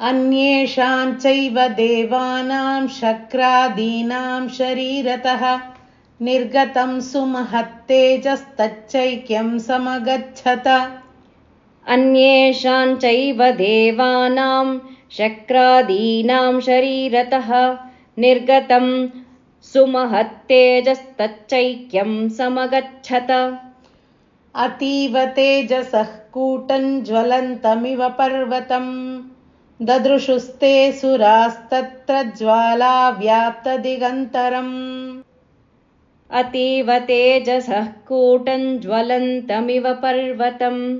अन्येषां चैव देवानां शक्रादीनां शरीरतः निर्गतं सुमहत्तेजस्तच्चैक्यं समगच्छत। अन्येषां चैव देवानां शक्रादीनां शरीरतः निर्गतं सुमहत्तेजस्तच्चैक्यं समगच्छत। अतीव तेजसः कूटं ज्वलन्तमिव पर्वतं ददृशुस्ते सुरास्तत्र ज्वालाव्याप्तदिगन्तरम्। अतीव तेजसः कूटं ज्वलन्तमिव पर्वतं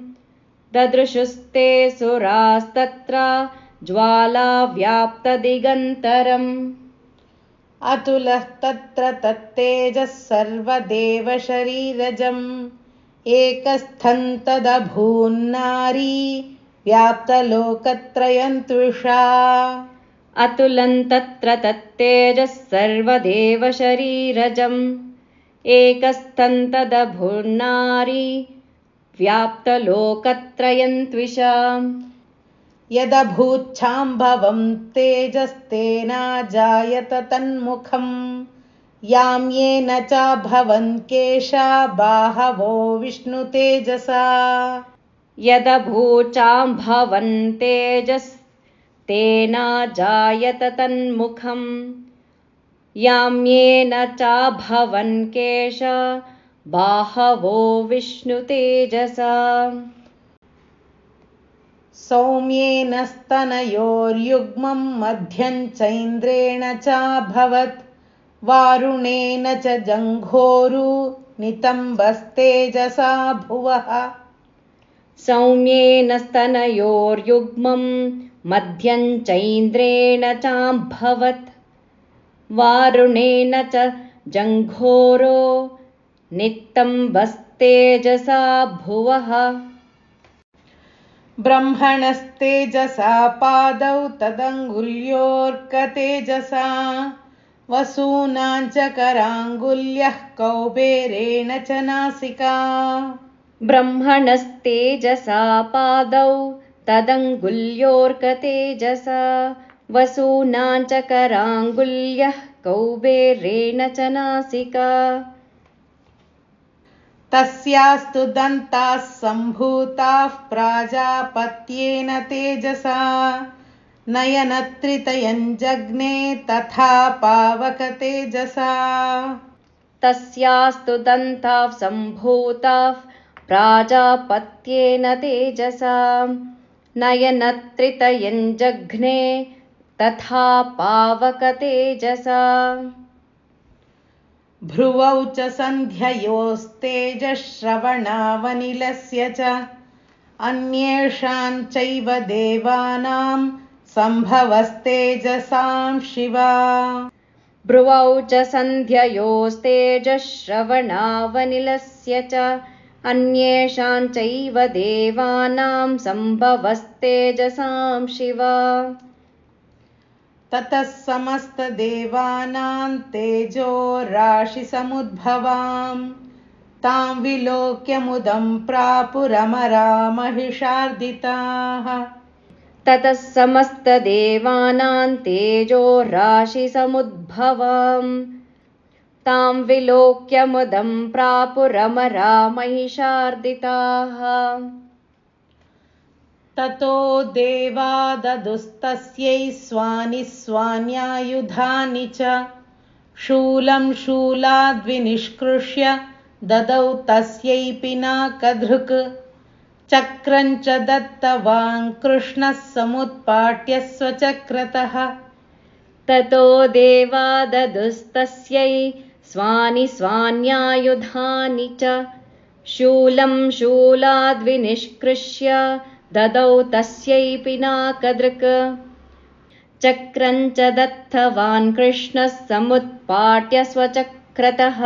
ददृशुस्ते सुरास्तत्र ज्वालाव्याप्तदिगन्तरम्। अतुलः तत्र तत्तेजः सर्वदेवशरीरजम् एकस्थं तदभून्नारी व्याप्तलोकत्रयं त्विषा। अतुलं तत्र तत्तेजः सर्वदेवशरीरजम् एकस्थं तदभून्नारी व्याप्तलोकत्रयं त्विषा। यदभूच्छाम्भवं तेजस्तेनाजायत तन्मुखं यां येन चाभवन् केशा बाहवो विष्णुतेजसा। यदभूचाम्भवन् तेजस्तेनाजायत तन्मुखं यां येन चाभवन् केशा बाहवो विष्णुतेजसा। सौम्येन स्तनयोर्युग्मं मध्यं चैन्द्रेण चाभवत् वारुणेन च जङ्घोरु नितम्बस्तेजसा भुवः। सौम्येन स्तनयोर्युग्मं मध्यं चैन्द्रेण चाभवत् वारुणेन च जङ्घोरो नितम्बस्तेजसा भुवः। ब्रह्मणस्तेजसा पादौ तदङ्गुल्योऽर्कतेजसा वसूनां च कराङ्गुल्यः कौबेरेण च नासिका। ब्रह्मणस्तेजसा पादौ तदङ्गुल्योऽर्कतेजसा वसूनां च कराङ्गुल्यः कौबेरेण च नासिका। तस्यास्तु दन्ताः सम्भूताः प्राजापत्येन तेजसा नयनत्रितयं जज्ञे तथा पावकतेजसा। तस्यास्तु दन्ताः सम्भूताः प्राजापत्येन तेजसा नयनत्रितयं जघ्ने तथा पावकतेजसा। भ्रुवौ च सन्ध्ययोस्तेजश्रवणावनिलस्य च अन्येषां चैव देवानां सम्भवस्तेजसां शिवा। भ्रुवौ च सन्ध्ययोस्तेजश्रवणावनिलस्य च अन्येषां चैव देवानां सम्भवस्तेजसां शिवा। ततः समस्तदेवानां तेजो राशिसमुद्भवां तां विलोक्य मुदं प्रापुरमरा महिषार्दिताः। ततः समस्तदेवानां तेजो राशिसमुद्भवां तां विलोक्य मुदं प्रापुरमरा महिषार्दिताः। ततो देवा ददुस्तस्यै स्वानि स्वान्यायुधानि च शूलं शूलाद्विनिष्कृष्य ददौ तस्यै पिनाकधृक् चक्रं च दत्तवान् कृष्णः समुत्पाट्य स्वचक्रतः। ततो देवा ददुस्तस्यै स्वानि स्वान्यायुधानि च शूलं शूलाद्विनिष्कृष्य ददौ तस्यै पिनाकदृक् चक्रं च दत्तवान् कृष्णः समुत्पाट्य स्वचक्रतः।